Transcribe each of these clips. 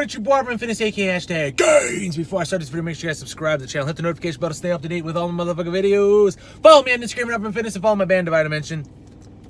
what? It's your boy, Opperman Fitness, aka hashtag gains. Before I start this video, make sure you guys subscribe to the channel. Hit the notification bell to stay up to date with all my motherfucking videos. Follow me on Instagram at Opperman Fitness and follow my band Divide Dimension.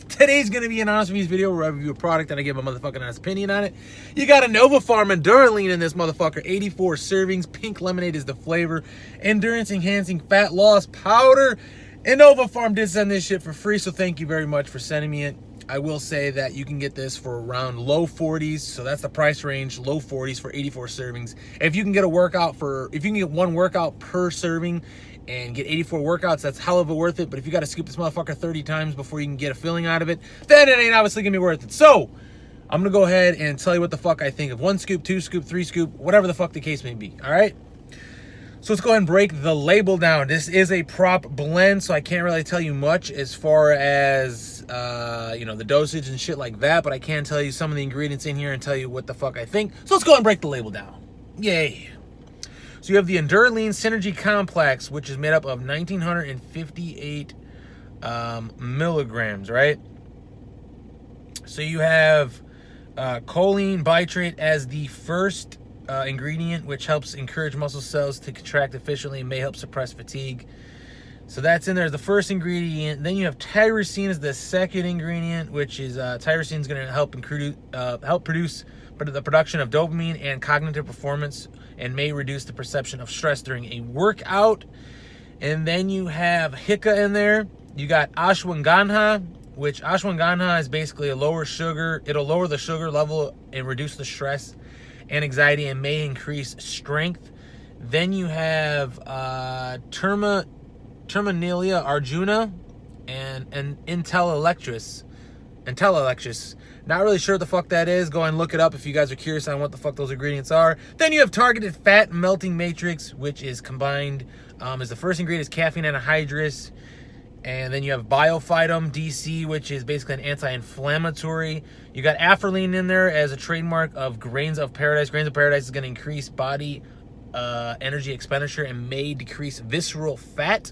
Today's going to be an honest reviews video where I review a product and I give a motherfucking honest opinion on it. You got InnovaPharm Enduralean in this motherfucker. 84 servings. Pink lemonade is the flavor. Endurance enhancing fat loss powder. InnovaPharm did send this shit for free, so thank you very much for sending me it. I will say that you can get this for around low 40s, so that's the price range, low 40s for 84 servings. If you can get a workout if you can get one workout per serving and get 84 workouts, that's hell of a worth it. But if you got to scoop this motherfucker 30 times before you can get a filling out of it, then it ain't obviously gonna be worth it. So I'm gonna go ahead and tell you what the fuck I think of one scoop, two scoop, three scoop, whatever the fuck the case may be. All right. So let's go ahead and break the label down. This is a prop blend, so I can't really tell you much as far as, you know, the dosage and shit like that, but I can tell you some of the ingredients in here and tell you what the fuck I think. So let's go ahead and break the label down. Yay. So you have the Enduralean Synergy Complex, which is made up of 1,958 milligrams, right? So you have choline bitrate as the first ingredient, which helps encourage muscle cells to contract efficiently and may help suppress fatigue. So that's in there as the first ingredient. Then you have tyrosine as the second ingredient, which is tyrosine is going to help produce the production of dopamine and cognitive performance, and may reduce the perception of stress during a workout. And then you have hika in there. You got ashwagandha, which ashwagandha is basically a lower sugar. It'll lower the sugar level and reduce the stress and anxiety and may increase strength. Then you have Terminalia Arjuna and Intellectus. Not really sure what the fuck that is. Go and look it up if you guys are curious on what the fuck those ingredients are. Then you have targeted fat melting matrix, which is combined as the first ingredient is caffeine anhydrous. And then you have Biophytum DC, which is basically an anti-inflammatory. You got Afrelin in there as a trademark of Grains of Paradise. Grains of Paradise is going to increase body energy expenditure and may decrease visceral fat.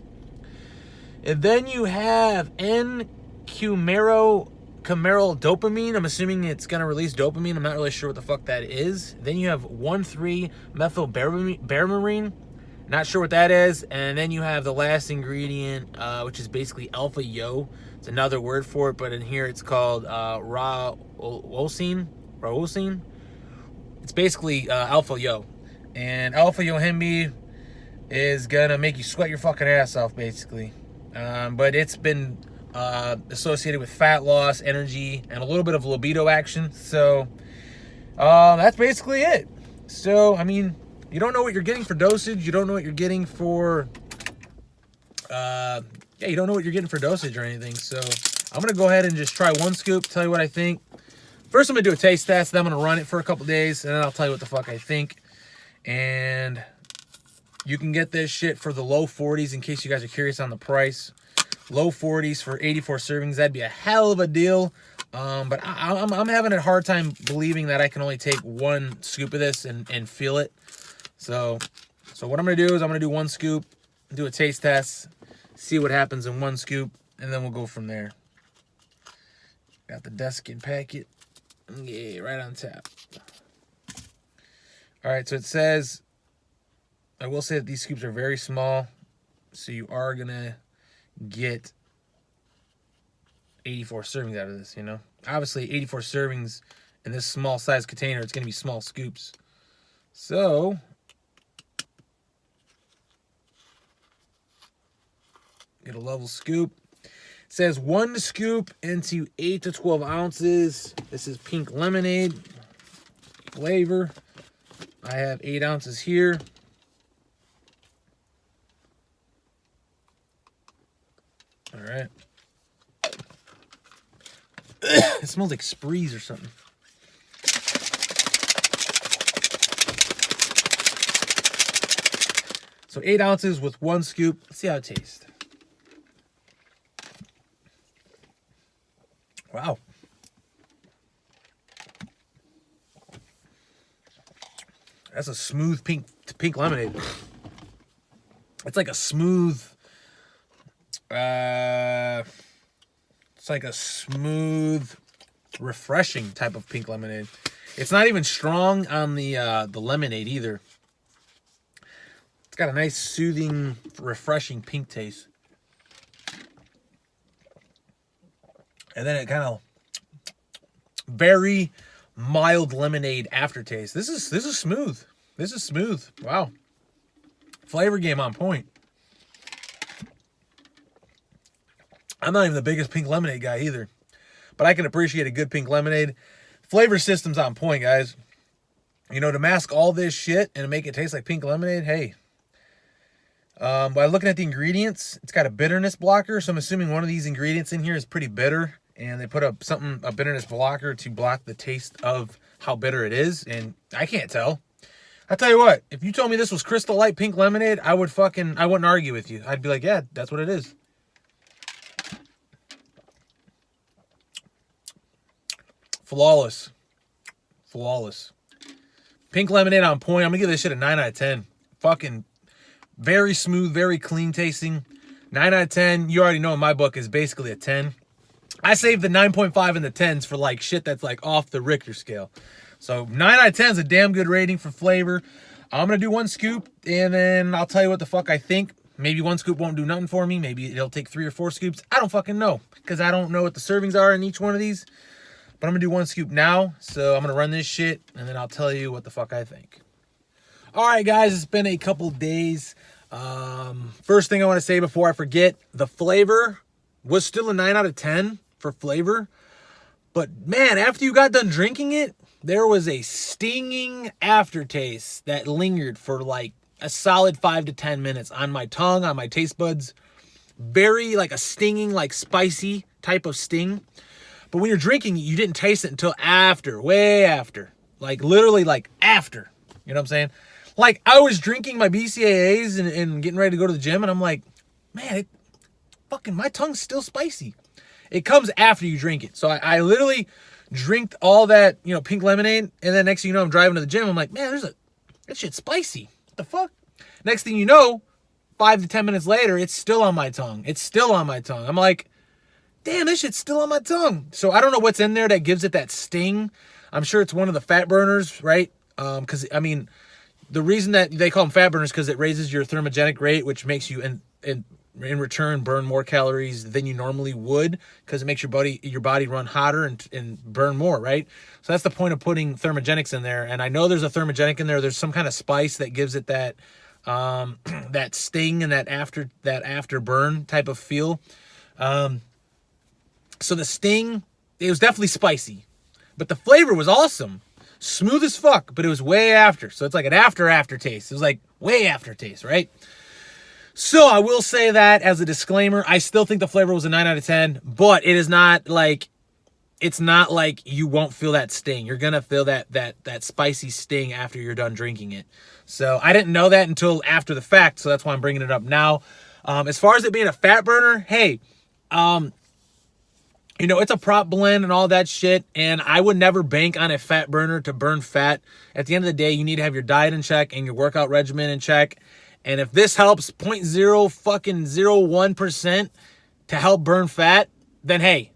And then you have N-Coumaryl dopamine. I'm assuming it's going to release dopamine. I'm not really sure what the fuck that is. Then you have 1,3-methylberberine. Not sure what that is. And then you have the last ingredient, which is basically alpha yo. It's another word for it, but in here it's called raucine. It's basically alpha yo. And alpha yohimbi is gonna make you sweat your fucking ass off, basically. But it's been associated with fat loss, energy, and a little bit of libido action. So that's basically it. So I mean, you don't know what you're getting for dosage. You don't know what you're getting for, you don't know what you're getting for dosage or anything. So I'm going to go ahead and just try one scoop, tell you what I think. First, I'm going to do a taste test. Then I'm going to run it for a couple days, and then I'll tell you what the fuck I think. And you can get this shit for the low 40s in case you guys are curious on the price. Low 40s for 84 servings. That'd be a hell of a deal. But I'm having a hard time believing that I can only take one scoop of this and feel it. So what I'm going to do is I'm going to do one scoop, do a taste test, see what happens in one scoop, and then we'll go from there. Got the Deskin packet. Yeah, right on tap. All right, so it says, I will say that these scoops are very small, so you are going to get 84 servings out of this, you know. Obviously, 84 servings in this small size container, it's going to be small scoops. So get a level scoop. It says 1 scoop into 8 to 12 ounces. This is pink lemonade flavor. I have 8 ounces here. All right. It smells like Sprees or something. So 8 ounces with 1 scoop. Let's see how it tastes. Wow. That's a smooth pink lemonade. It's like a smooth, refreshing type of pink lemonade. It's not even strong on the lemonade either. It's got a nice, soothing, refreshing pink taste. And then it kind of very mild lemonade aftertaste. This is smooth. This is smooth. Wow. Flavor game on point. I'm not even the biggest pink lemonade guy either, but I can appreciate a good pink lemonade. Flavor system's on point, guys. You know, to mask all this shit and make it taste like pink lemonade, hey. By looking at the ingredients, it's got a bitterness blocker, so I'm assuming one of these ingredients in here is pretty bitter, and they put a bitterness blocker to block the taste of how bitter it is, and I can't tell. I tell you what, if you told me this was Crystal Light pink lemonade, I wouldn't argue with you. I'd be like, yeah, that's what it is. Flawless. Flawless. Pink lemonade on point. I'm going to give this shit a 9 out of 10. Fucking very smooth, very clean tasting. 9 out of 10. You already know in my book is basically a 10. I saved the 9.5 and the 10s for like shit that's like off the Richter scale. So 9 out of 10 is a damn good rating for flavor. I'm going to do 1 scoop and then I'll tell you what the fuck I think. Maybe 1 scoop won't do nothing for me. Maybe it'll take 3 or 4 scoops. I don't fucking know because I don't know what the servings are in each one of these. But I'm going to do 1 scoop now, so I'm going to run this shit, and then I'll tell you what the fuck I think. All right, guys, it's been a couple days. First thing I want to say before I forget, the flavor was still a 9 out of 10 for flavor. But, man, after you got done drinking it, there was a stinging aftertaste that lingered for, like, a solid 5 to 10 minutes on my tongue, on my taste buds. Very, like, a stinging, like, spicy type of sting. But when you're drinking, you didn't taste it until after, way after. Like, literally, like, after. You know what I'm saying? Like, I was drinking my BCAAs and getting ready to go to the gym, and I'm like, man, my tongue's still spicy. It comes after you drink it. So I literally drinked all that, you know, pink lemonade, and then next thing you know, I'm driving to the gym. I'm like, man, that shit's spicy. What the fuck? Next thing you know, 5 to 10 minutes later, it's still on my tongue. It's still on my tongue. I'm like, damn, this shit's still on my tongue. So I don't know what's in there that gives it that sting. I'm sure it's one of the fat burners, right? Because, I mean, the reason that they call them fat burners is because it raises your thermogenic rate, which makes you, in return, burn more calories than you normally would because it makes your body run hotter and burn more, right? So that's the point of putting thermogenics in there. And I know there's a thermogenic in there. There's some kind of spice that gives it that that sting and that after burn type of feel. So the sting, it was definitely spicy, but the flavor was awesome. Smooth as fuck, but it was way after. So it's like an aftertaste. It was like way aftertaste, right? So I will say that as a disclaimer, I still think the flavor was a 9 out of 10, but it is not like, it's not like you won't feel that sting. You're going to feel that spicy sting after you're done drinking it. So I didn't know that until after the fact. So that's why I'm bringing it up now. As far as it being a fat burner, hey, you know, it's a prop blend and all that shit, and I would never bank on a fat burner to burn fat. At the end of the day, you need to have your diet in check and your workout regimen in check. And if this helps 0.001% to help burn fat, then hey,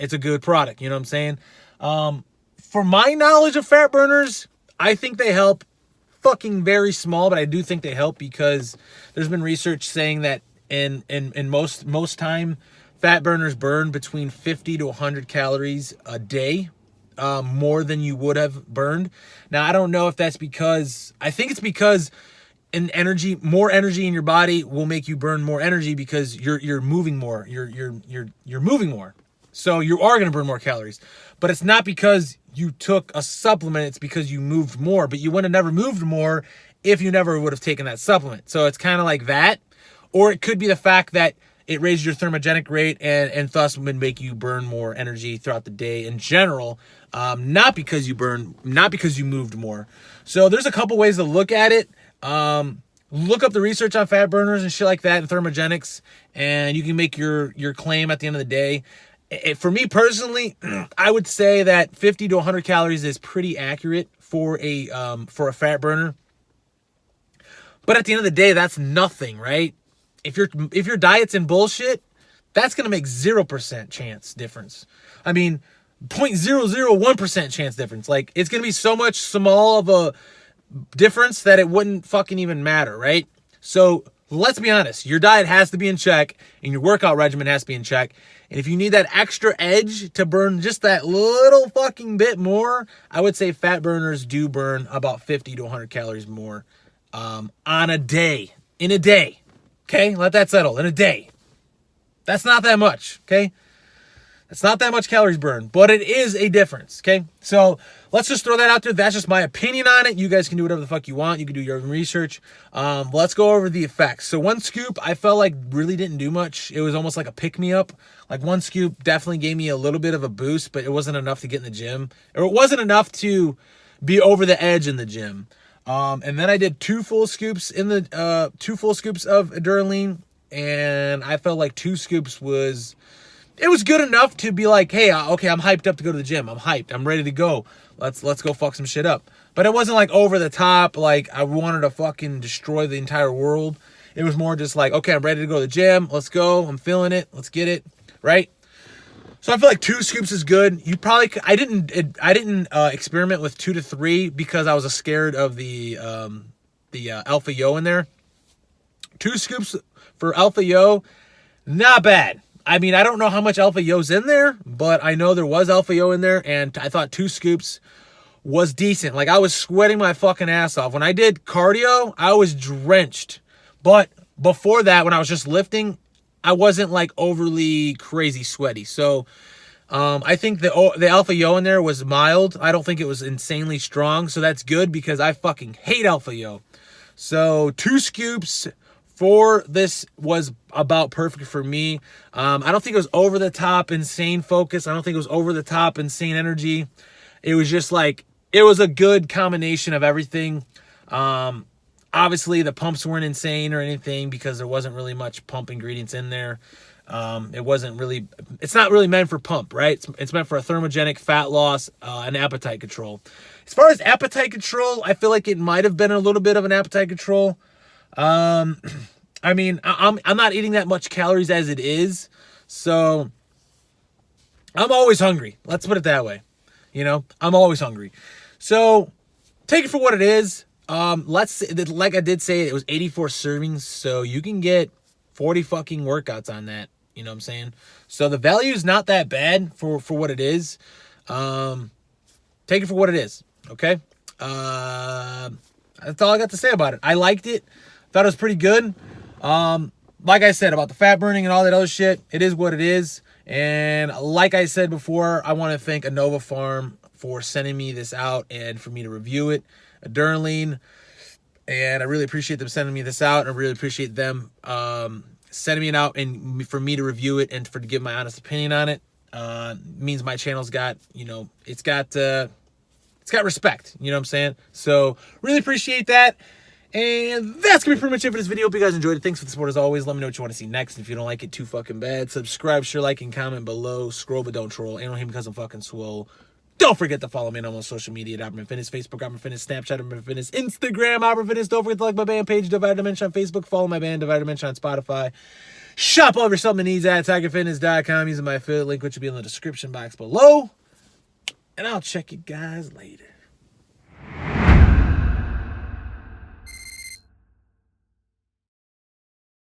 it's a good product. You know what I'm saying? For my knowledge of fat burners, I think they help fucking very small, but I do think they help because there's been research saying that in most time, fat burners burn between 50 to 100 calories a day, more than you would have burned. Now, I don't know if that's because, I think it's because more energy in your body will make you burn more energy because you're moving more. You're moving more. So you are going to burn more calories. But it's not because you took a supplement, it's because you moved more. But you would have never moved more if you never would have taken that supplement. So it's kind of like that. Or it could be the fact that it raises your thermogenic rate and thus would make you burn more energy throughout the day in general, not because you moved more. So there's a couple ways to look at it. Look up the research on fat burners and shit like that and thermogenics, and you can make your claim at the end of the day. For me personally, I would say that 50 to 100 calories is pretty accurate for a fat burner. But at the end of the day, that's nothing, right? If your diet's in bullshit, that's going to make 0% chance difference. I mean, 0.001% chance difference. Like, it's going to be so much small of a difference that it wouldn't fucking even matter, right? So let's be honest. Your diet has to be in check and your workout regimen has to be in check. And if you need that extra edge to burn just that little fucking bit more, I would say fat burners do burn about 50 to 100 calories more on a day. In a day. Okay? Let that settle. In a day. That's not that much. Okay? It's not that much calories burned, but it is a difference, okay? So let's just throw that out there. That's just my opinion on it. You guys can do whatever the fuck you want. You can do your own research. Let's go over the effects. So one scoop, I felt like really didn't do much. It was almost like a pick-me-up. Like one scoop definitely gave me a little bit of a boost, but it wasn't enough to get in the gym. Or it wasn't enough to be over the edge in the gym. And then I did two full scoops of Enduralean, and I felt like 2 scoops was... It was good enough to be like, hey, okay, I'm hyped up to go to the gym. I'm hyped. I'm ready to go. Let's go fuck some shit up. But it wasn't like over the top, like I wanted to fucking destroy the entire world. It was more just like, okay, I'm ready to go to the gym. Let's go. I'm feeling it. Let's get it. Right? So I feel like 2 scoops is good. You probably, I didn't experiment with 2 to 3 because I was scared of the Alpha Yo in there. 2 scoops for Alpha Yo, not bad. I mean, I don't know how much Alpha Yo's in there, but I know there was Alpha Yo in there, and I thought 2 scoops was decent. Like, I was sweating my fucking ass off. When I did cardio, I was drenched. But before that, when I was just lifting, I wasn't, like, overly crazy sweaty. So, I think the Alpha Yo in there was mild. I don't think it was insanely strong, so that's good because I fucking hate Alpha Yo. So, 2 scoops... for this was about perfect for me. I don't think it was over the top insane focus. I don't think it was over the top insane energy. It was just like, it was a good combination of everything. Obviously the pumps weren't insane or anything because there wasn't really much pump ingredients in there. It's not really meant for pump, right? It's meant for a thermogenic, fat loss, and appetite control. As far as appetite control, I feel like it might have been a little bit of an appetite control. I mean, I'm not eating that much calories as it is, so I'm always hungry. Let's put it that way. You know, I'm always hungry. So take it for what it is. Like I did say, it was 84 servings, so you can get 40 fucking workouts on that. You know what I'm saying? So the value is not that bad for what it is. Take it for what it is. Okay. That's all I got to say about it. I liked it. Thought it was pretty good. Like I said about the fat burning and all that other shit, it is what it is. And like I said before, I want to thank InnovaPharm for sending me this out and for me to review it. Enduralean, and I really appreciate them sending me this out. I really appreciate them sending me it out and for me to review it and to give my honest opinion on it. Means my channel's got, you know, it's got respect. You know what I'm saying? So really appreciate that. And that's going to be pretty much it for this video. Hope you guys enjoyed it. Thanks for the support as always. Let me know what you want to see next. If you don't like it too fucking bad, subscribe, share, like, and comment below. Scroll, but don't troll. And don't hate me because I'm fucking swole. Don't forget to follow me on all social media at Opperman Fitness, Facebook, Opperman Fitness, Snapchat, Opperman Fitness, Instagram, Opperman Fitness. Don't forget to like my band page, Divided Dimension on Facebook. Follow my band, Divided Dimension on Spotify. Shop all of your supplement needs at TigerFitness.com using my affiliate link, which will be in the description box below. And I'll check you guys later.